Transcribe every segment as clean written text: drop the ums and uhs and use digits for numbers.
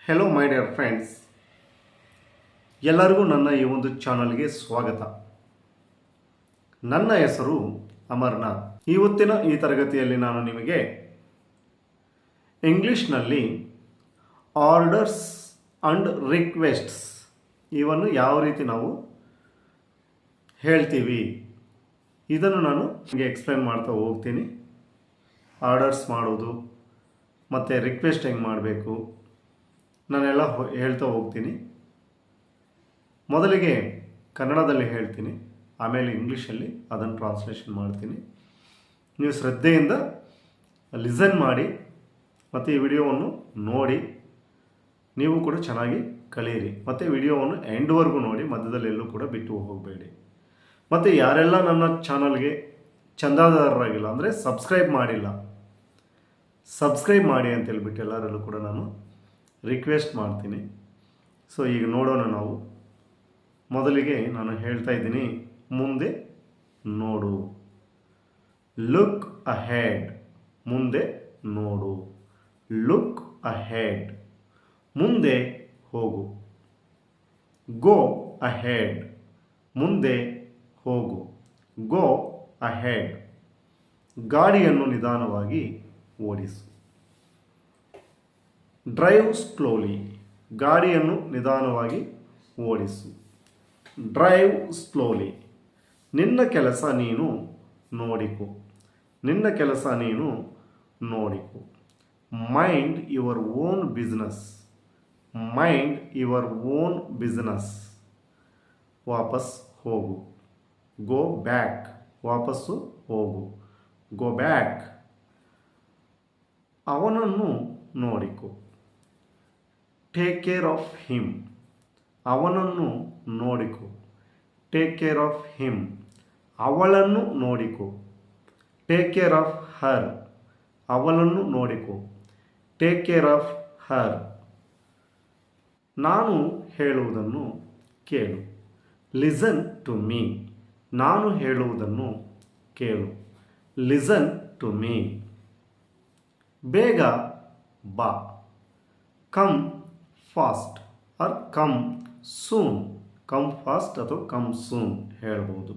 Hello ಮೈ dear friends, ಎಲ್ಲರಿಗೂ ನನ್ನ ಈ ಒಂದು ಚಾನಲ್ಗೆ ಸ್ವಾಗತ. ನನ್ನ ಹೆಸರು ಅಮರ್ನಾಥ್. ಇವತ್ತಿನ ಈ ತರಗತಿಯಲ್ಲಿ ನಾನು ನಿಮಗೆ ಇಂಗ್ಲಿಷ್ನಲ್ಲಿ ಆರ್ಡರ್ಸ್ ಅಂಡ್ ರಿಕ್ವೆಸ್ಟ್ಸ್ ಇವನ್ನು ಯಾವ ರೀತಿ ನಾವು ಹೇಳ್ತೀವಿ ಇದನ್ನು ನಾನು ನಿಮಗೆ ಎಕ್ಸ್ಪ್ಲೇನ್ ಮಾಡ್ತಾ ಹೋಗ್ತೀನಿ. ಆರ್ಡರ್ಸ್ ಮಾಡೋದು ಮತ್ತು ರಿಕ್ವೆಸ್ಟ್ ಹೆಂಗೆ ಮಾಡಬೇಕು ನಾನೆಲ್ಲ ಹೇಳ್ತಾ ಹೋಗ್ತೀನಿ. ಮೊದಲಿಗೆ ಕನ್ನಡದಲ್ಲಿ ಹೇಳ್ತೀನಿ, ಆಮೇಲೆ ಇಂಗ್ಲೀಷಲ್ಲಿ ಅದನ್ನು ಟ್ರಾನ್ಸ್ಲೇಷನ್ ಮಾಡ್ತೀನಿ. ನೀವು ಶ್ರದ್ಧೆಯಿಂದ ಲಿಸನ್ ಮಾಡಿ ಮತ್ತು ಈ ವಿಡಿಯೋವನ್ನು ನೋಡಿ ನೀವು ಕೂಡ ಚೆನ್ನಾಗಿ ಕಲಿಯಿರಿ. ಮತ್ತು ವಿಡಿಯೋವನ್ನು ಎಂಡ್ವರೆಗೂ ನೋಡಿ, ಮಧ್ಯದಲ್ಲಿ ಎಲ್ಲೂ ಕೂಡ ಬಿಟ್ಟು ಹೋಗಬೇಡಿ. ಮತ್ತು ಯಾರೆಲ್ಲ ನನ್ನ ಚಾನಲ್ಗೆ ಚಂದಾದಾರರಾಗಿಲ್ಲ ಅಂದರೆ ಸಬ್ಸ್ಕ್ರೈಬ್ ಮಾಡಿಲ್ಲ, ಸಬ್ಸ್ಕ್ರೈಬ್ ಮಾಡಿ ಅಂತ ಹೇಳ್ಬಿಟ್ಟು ಎಲ್ಲರಲ್ಲೂ ಕೂಡ ನಾನು ರಿಕ್ವೆಸ್ಟ್ ಮಾಡ್ತೀನಿ. ಸೊ ಈಗ ನೋಡೋಣ. ನಾವು ಮೊದಲಿಗೆ ನಾನು ಹೇಳ್ತಾ ಇದ್ದೀನಿ, ಮುಂದೆ ನೋಡು. ಲುಕ್ ಅಹೆಡ್, ಮುಂದೆ ನೋಡು. ಲುಕ್ ಅಹೆಡ್, ಮುಂದೆ ಹೋಗು. ಗೋ ಅಹೆಡ್, ಮುಂದೆ ಹೋಗು. ಗೋ ಅಹೆಡ್, ಗಾಡಿಯನ್ನು ನಿಧಾನವಾಗಿ ಓಡಿಸು. ಡ್ರೈವ್ ಸ್ಲೋಲಿ, ಗಾಡಿಯನ್ನು ನಿಧಾನವಾಗಿ ಓಡಿಸು. ಡ್ರೈವ್ ಸ್ಲೋಲಿ, ನಿನ್ನ ಕೆಲಸ ನೀನು ನೋಡಿಕೊ. ನಿನ್ನ ಕೆಲಸ ನೀನು ನೋಡಿಕೊ. Mind your own business. Mind your own business, ವಾಪಸ್ ಹೋಗು. ಗೋ ಬ್ಯಾಕ್, ವಾಪಸ್ಸು ಹೋಗು. ಗೋ ಬ್ಯಾಕ್, ಅವನನ್ನು ನೋಡಿಕೊ. ಟೇಕ್ ಕೇರ್ ಆಫ್ ಹಿಮ್, ಅವನನ್ನು ನೋಡಿಕೊ. ಟೇಕ್ ಕೇರ್ ಆಫ್ ಹಿಮ್, ಅವಳನ್ನು ನೋಡಿಕೊ. ಟೇಕ್ ಕೇರ್ ಆಫ್ ಹರ್, ಅವಳನ್ನು ನೋಡಿಕೊ. ಟೇಕ್ ಕೇರ್ ಆಫ್ ಹರ್, ನಾನು ಹೇಳುವುದನ್ನು ಕೇಳು. ಲಿಸನ್ ಟು ಮೀ, ನಾನು ಹೇಳುವುದನ್ನು ಕೇಳು. Listen to me. ಬೇಗ ಬಾ. Come fast or come soon. Come fast ಅಥವಾ ಕಮ್ ಸೂನ್ ಹೇಳ್ಬೋದು.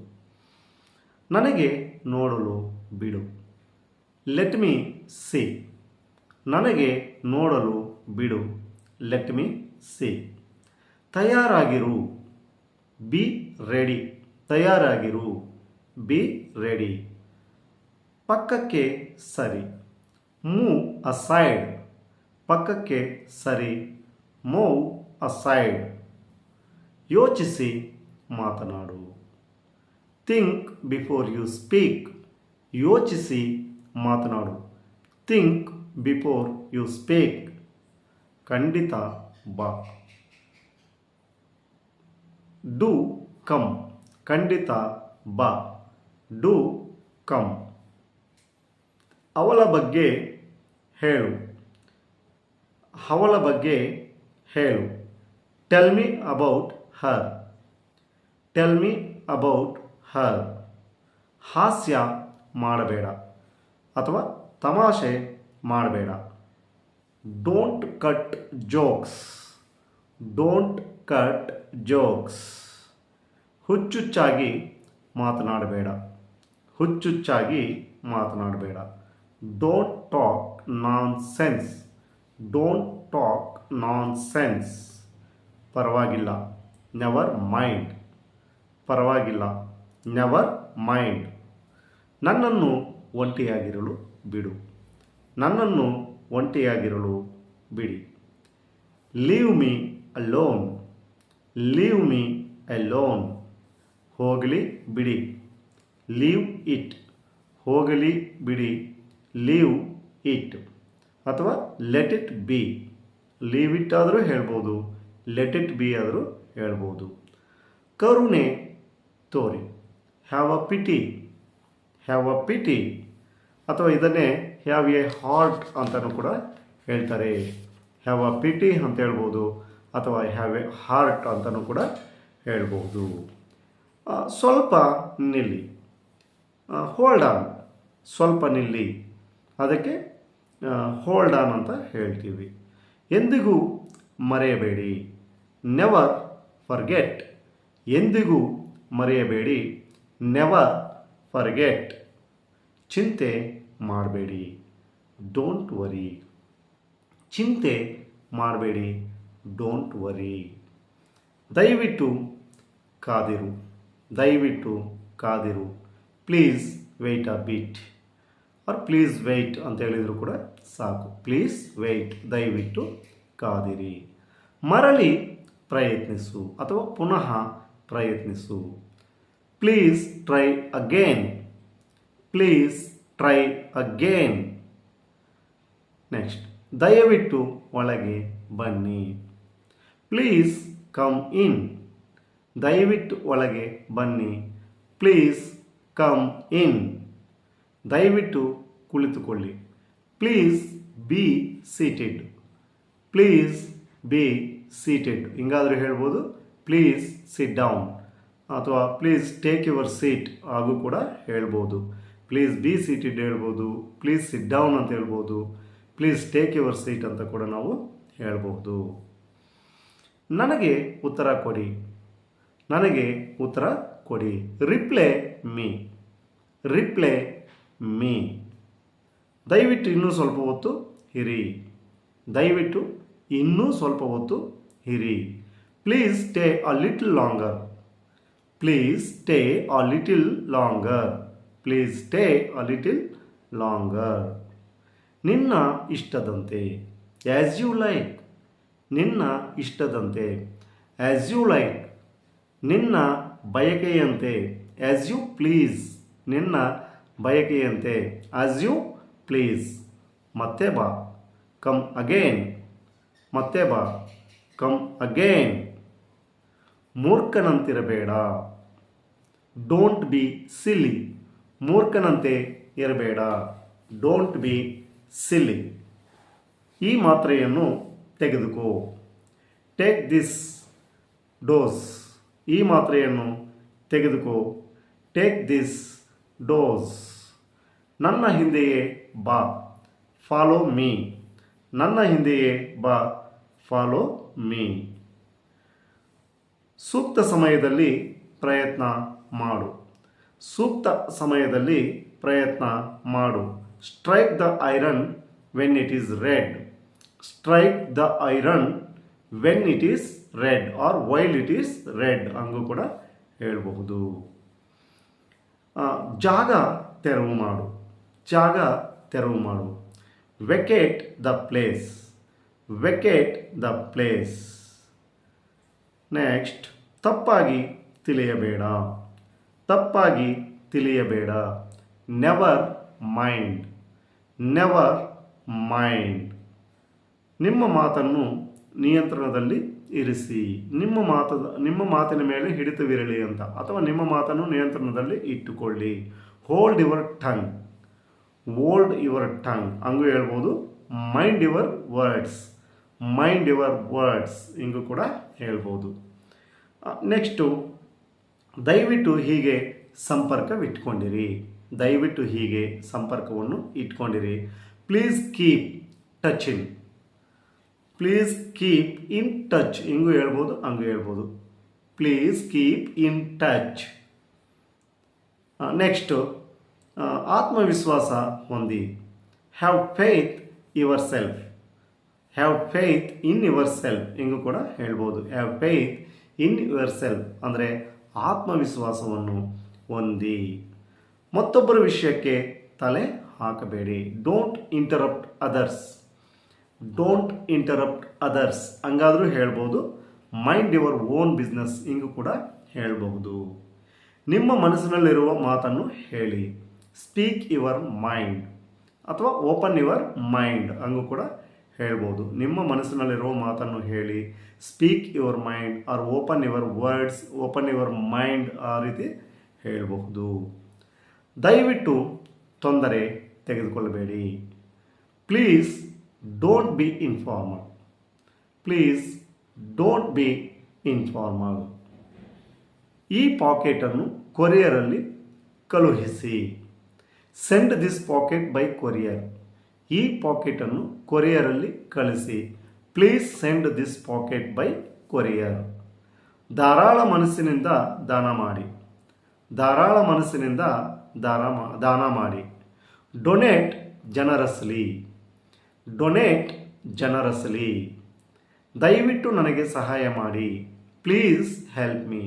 ನನಗೆ ನೋಡಲು ಬಿಡು. ಲೆಟ್ ಮೀ ಸಿ, ನನಗೆ ನೋಡಲು ಬಿಡು. Let me see. ತಯಾರಾಗಿರು. ಬಿ ರೆಡಿ, ತಯಾರಾಗಿರು. Be ready. ಪಕ್ಕಕ್ಕೆ ಸರಿ. ಮೂವ್ ಅಸೈಡ್, ಪಕ್ಕಕ್ಕೆ ಸರಿ. Move aside. ಯೋಚಿಸಿ ಮಾತನಾಡು. ಥಿಂಕ್ ಬಿಫೋರ್ ಯು ಸ್ಪೀಕ್, ಯೋಚಿಸಿ ಮಾತನಾಡು. ಥಿಂಕ್ ಬಿಫೋರ್ ಯು ಸ್ಪೀಕ್, ಖಂಡಿತ ಬಾ. ಡೂ ಕಮ್, ಖಂಡಿತ ಬಾ. Do come. ಅವಳ ಬಗ್ಗೆ ಹೇಳು. ಅವಳ ಬಗ್ಗೆ ಹೇಳು. Tell me about her. Tell me about her. ಹಾಸ್ಯ ಮಾಡಬೇಡ ಅಥವಾ ತಮಾಷೆ ಮಾಡಬೇಡ. Don't cut jokes. Don't cut jokes. ಹುಚ್ಚುಚ್ಚಾಗಿ ಮಾತನಾಡಬೇಡ. ಹುಚ್ಚುಚ್ಚಾಗಿ ಮಾತನಾಡಬೇಡ. Don't talk nonsense. Don't talk nonsense. ಪರವಾಗಿಲ್ಲ. Never mind. ಪರವಾಗಿಲ್ಲ. Never mind. ನನ್ನನ್ನು ಒಂಟಿಯಾಗಿರಲು ಬಿಡು. ನನ್ನನ್ನು ಒಂಟಿಯಾಗಿರಲು ಬಿಡಿ. Leave me alone. Leave me alone. ಹೋಗಲಿ ಬಿಡಿ. ಲೀವ್ ಇಟ್, ಹೋಗಲಿ ಬಿಡಿ. ಲೀವ್ ಇಟ್ ಅಥವಾ let it be. Leave it ಆದರೂ ಹೇಳ್ಬೋದು, ಲೆಟ್ ಇಟ್ ಬಿ ಆದರೂ ಹೇಳ್ಬೋದು. ಕರುಣೆ ತೋರಿ. Have a pity. Have a pity ಅಥವಾ ಇದನ್ನೇ ಹ್ಯಾವ್ ಎ ಹಾರ್ಟ್ ಅಂತಲೂ ಕೂಡ ಹೇಳ್ತಾರೆ. ಹ್ಯಾವ್ ಅ ಪಿಟಿ ಅಂತ ಹೇಳ್ಬೋದು ಅಥವಾ ಹ್ಯಾವ್ ಎ ಹಾರ್ಟ್ ಅಂತಲೂ ಕೂಡ ಹೇಳ್ಬೋದು. ಸ್ವಲ್ಪ ನಿಲ್ಲಿ. ಹೋಲ್ಡ್ ಆನ್, ಸ್ವಲ್ಪ ನಿಲ್ಲಿ, ಅದಕ್ಕೆ ಹೋಲ್ಡ್ ಆನ್ ಅಂತ ಹೇಳ್ತೀವಿ. ಎಂದಿಗೂ ಮರೆಯಬೇಡಿ. ನೆವರ್ ಫರ್ಗೆಟ್, ಎಂದಿಗೂ ಮರೆಯಬೇಡಿ. Never forget. ಚಿಂತೆ ಮಾಡಬೇಡಿ. ಡೋಂಟ್ ವರಿ, ಚಿಂತೆ ಮಾಡಬೇಡಿ. Don't worry. ದಯವಿಟ್ಟು ಕಾದಿರು, ದಯವಿಟ್ಟು ಕಾದಿರು. Please wait a bit, or please wait ಅಂತ ಹೇಳಿದರೂ ಕೂಡ ಸಾಕು. ಪ್ಲೀಸ್ ವೆಯ್ಟ್, ದಯವಿಟ್ಟು ಕಾದಿರಿ. ಮರಳಿ ಪ್ರಯತ್ನಿಸು ಅಥವಾ ಪುನಃ ಪ್ರಯತ್ನಿಸು. Please try again, please try again. Next, ದಯವಿಟ್ಟು ಒಳಗೆ ಬನ್ನಿ. ಪ್ಲೀಸ್ ಕಮ್ ಇನ್, ದಯವಿಟ್ಟು ಒಳಗೆ ಬನ್ನಿ. Please come in. ದಯವಿಟ್ಟು ಕುಳಿತುಕೊಳ್ಳಿ. Please be seated, please be seated. ಹಿಂಗಾದರೂ ಹೇಳ್ಬೋದು ಪ್ಲೀಸ್ ಸಿಟ್ ಡೌನ್ ಅಥವಾ ಪ್ಲೀಸ್ ಟೇಕ್ ಯುವರ್ ಸೀಟ್ ಹಾಗೂ ಕೂಡ ಹೇಳ್ಬೋದು. ಪ್ಲೀಸ್ ಬಿ ಸೀಟೆಡ್ ಹೇಳ್ಬೋದು, ಪ್ಲೀಸ್ ಸಿಟ್ ಡೌನ್ ಅಂತ ಹೇಳ್ಬೋದು, ಪ್ಲೀಸ್ ಟೇಕ್ ಯುವರ್ ಸೀಟ್ ಅಂತ ಕೂಡ ನಾವು ಹೇಳ್ಬೋದು. ನನಗೆ ಉತ್ತರ ಕೊಡಿ, ನನಗೆ ಉತ್ತರ ಕೊಡಿ. Reply me, reply me. ದಯವಿಟ್ಟು ಇನ್ನೂ ಸ್ವಲ್ಪ ಹೊತ್ತು ಇರಿ, ದಯವಿಟ್ಟು ಇನ್ನೂ ಸ್ವಲ್ಪ ಹೊತ್ತು ಇರಿ. Please stay a little longer, please stay a little longer, please stay a little longer. ನಿನ್ನ ಇಷ್ಟದಂತೆ, ಆ್ಯಸ್ ಯು ಲೈಕ್, ನಿನ್ನ ಇಷ್ಟದಂತೆ, ಆ್ಯಸ್ ಯು ಲೈಕ್. ನಿನ್ನ ಬಯಕೆಯಂತೆ, ಆ್ಯಸ್ ಯು ಪ್ಲೀಸ್, ನಿನ್ನ ಬಯಕೆಯಂತೆ, ಆ್ಯಸ್ ಯು ಪ್ಲೀಸ್. ಮತ್ತೆ ಬಾ, ಕಮ್ ಅಗೇನ್, ಮತ್ತೆ ಬಾ, ಕಮ್ ಅಗೇನ್. ಮೂರ್ಖನಂತಿರಬೇಡ, don't be silly, ಮೂರ್ಖನಂತೆ ಇರಬೇಡ, ಡೋಂಟ್ ಬಿ ಸಿಲಿ. ಈ ಮಾತ್ರೆಯನ್ನು ತೆಗೆದುಕೋ, ಟೇಕ್ ದಿಸ್ ಡೋಸ್, ಈ ಮಾತ್ರೆಯನ್ನು ತೆಗೆದುಕೋ, ಟೇಕ್ ದಿಸ್ ಡೋಸ್. ನನ್ನ ಹಿಂದೆಯೇ ಬಾ, ಫಾಲೋ ಮೀ, ನನ್ನ ಹಿಂದೆಯೇ ಬಾ, ಫಾಲೋ ಮೀ. ಸೂಕ್ತ ಸಮಯದಲ್ಲಿ ಪ್ರಯತ್ನ ಮಾಡು, ಸೂಕ್ತ ಸಮಯದಲ್ಲಿ ಪ್ರಯತ್ನ ಮಾಡು. Strike the iron when it is red, strike the iron when it is red or while it is red ಹಂಗೂ ಕೂಡ ಹೇಳಬಹುದು. ಜಾಗ ತೆರವು ಮಾಡು, ಜಾಗ ತೆರವು ಮಾಡು. Vacate the place, vacate the place. Next, ತಪ್ಪಾಗಿ ತಿಳಿಯಬೇಡ, ತಪ್ಪಾಗಿ ತಿಳಿಯಬೇಡ. Never mind, never mind. ನಿಮ್ಮ ಮಾತನ್ನು ನಿಯಂತ್ರಣದಲ್ಲಿ ಇರಿಸಿ, ನಿಮ್ಮ ಮಾತಿನ ಮೇಲೆ ಹಿಡಿತವಿರಲಿ ಅಂತ, ಅಥವಾ ನಿಮ್ಮ ಮಾತನ್ನು ನಿಯಂತ್ರಣದಲ್ಲಿ ಇಟ್ಟುಕೊಳ್ಳಿ. Hold your tongue, hold your tongue ಹಂಗೂ ಹೇಳ್ಬೋದು. Mind your words, mind your words ಹಿಂಗೂ ಕೂಡ ಹೇಳ್ಬೋದು. ನೆಕ್ಸ್ಟು, ದಯವಿಟ್ಟು ಹೀಗೆ ಸಂಪರ್ಕವಿಟ್ಕೊಂಡಿರಿ, ದಯವಿಟ್ಟು ಹೀಗೆ ಸಂಪರ್ಕವನ್ನು ಇಟ್ಕೊಂಡಿರಿ. Please keep touch in, please keep in touch ಹಿಂಗೂ ಹೇಳ್ಬೋದು, ಹಂಗೂ ಹೇಳ್ಬೋದು. Please keep in touch. Next, ಆತ್ಮವಿಶ್ವಾಸ ಹೊಂದಿ. Have faith yourself, have faith in yourself ಹಿಂಗೂ ಕೂಡ ಹೇಳ್ಬೋದು. Have faith in yourself ಅಂದರೆ ಆತ್ಮವಿಶ್ವಾಸವನ್ನು ಹೊಂದಿ. ಮತ್ತೊಬ್ಬರ ವಿಷಯಕ್ಕೆ ತಲೆ ಹಾಕಬೇಡಿ. Don't interrupt others, don't interrupt others ಹಂಗಾದರೂ ಹೇಳ್ಬೋದು. ಮೈಂಡ್ ಯುವರ್ ಓನ್ ಬಿಸ್ನೆಸ್ ಹಿಂಗೂ ಕೂಡ ಹೇಳಬಹುದು. ನಿಮ್ಮ ಮನಸ್ಸಿನಲ್ಲಿರುವ ಮಾತನ್ನು ಹೇಳಿ. ಸ್ಪೀಕ್ ಯುವರ್ ಮೈಂಡ್ ಅಥವಾ ಓಪನ್ ಯುವರ್ ಮೈಂಡ್ ಹಂಗೂ ಕೂಡ ಹೇಳ್ಬೋದು. ನಿಮ್ಮ ಮನಸ್ಸಿನಲ್ಲಿರುವ ಮಾತನ್ನು ಹೇಳಿ. Speak your mind or open your words, open your mind ಆ ರೀತಿ ಹೇಳಬಹುದು. ದಯವಿಟ್ಟು ತೊಂದರೆ ತೆಗೆದುಕೊಳ್ಳಬೇಡಿ. Please don't be informal, please don't be informal. ಈ ಪಾಕೆಟನ್ನು ಕೊರಿಯರಲ್ಲಿ ಕಳುಹಿಸಿ. Send this packet by courier, ಈ ಪಾಕೆಟನ್ನು ಕೊರಿಯರಲ್ಲಿ ಕಳಿಸಿ. Please send this packet by courier. ಧಾರಾಳ ಮನಸ್ಸಿನಿಂದ ದಾನ ಮಾಡಿ. ಧಾರಾಳ ಮನಸ್ಸಿನಿಂದ ದಾನ ಮಾಡಿ. ಡೊನೇಟ್ ಜನರಸ್ಲಿ. Donate generously. ದಯವಿಟ್ಟು ನನಗೆ ಸಹಾಯ ಮಾಡಿ. Please help me.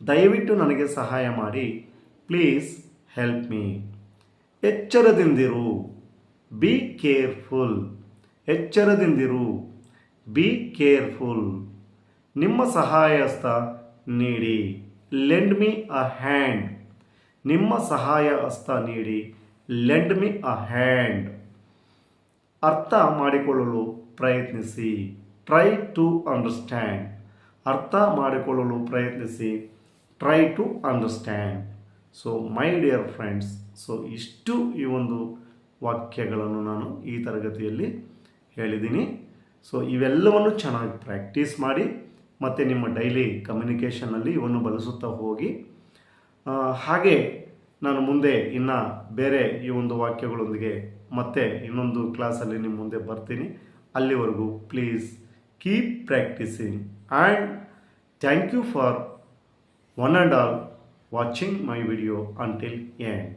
ದಯವಿಟ್ಟು ನನಗೆ ಸಹಾಯ ಮಾಡಿ. Please help me. ಎಚ್ಚರದಿಂದಿರು. Be careful. ಎಚ್ಚರದಿಂದಿರು. Be careful. ನಿಮ್ಮ ಸಹಾಯ ಹಸ್ತ ನೀಡಿ. Lend me a hand. ನಿಮ್ಮ ಸಹಾಯ ಹಸ್ತ ನೀಡಿ. Lend me a hand. ಅರ್ಥ ಮಾಡಿಕೊಳ್ಳಲು ಪ್ರಯತ್ನಿಸಿ. Try to understand. ಅರ್ಥ ಮಾಡಿಕೊಳ್ಳಲು ಪ್ರಯತ್ನಿಸಿ. Try to understand. So my dear friends, so ಇಷ್ಟು ಈ ಒಂದು ವಾಕ್ಯಗಳನ್ನು ನಾನು ಈ ತರಗತಿಯಲ್ಲಿ ಹೇಳಿದ್ದೀನಿ. ಸೊ ಇವೆಲ್ಲವನ್ನು ಚೆನ್ನಾಗಿ ಪ್ರಾಕ್ಟೀಸ್ ಮಾಡಿ ಮತ್ತು ನಿಮ್ಮ ಡೈಲಿ ಕಮ್ಯುನಿಕೇಷನಲ್ಲಿ ಇವನ್ನು ಬಳಸುತ್ತಾ ಹೋಗಿ. ಹಾಗೆ ನಾನು ಮುಂದೆ ಇನ್ನು ಬೇರೆ ಈ ಒಂದು ವಾಕ್ಯಗಳೊಂದಿಗೆ ಮತ್ತೆ ಇನ್ನೊಂದು ಕ್ಲಾಸಲ್ಲಿ ನಿಮ್ಮ ಮುಂದೆ ಬರ್ತೀನಿ. ಅಲ್ಲಿವರೆಗೂ please keep practising and thank you for one and all watching my video until end.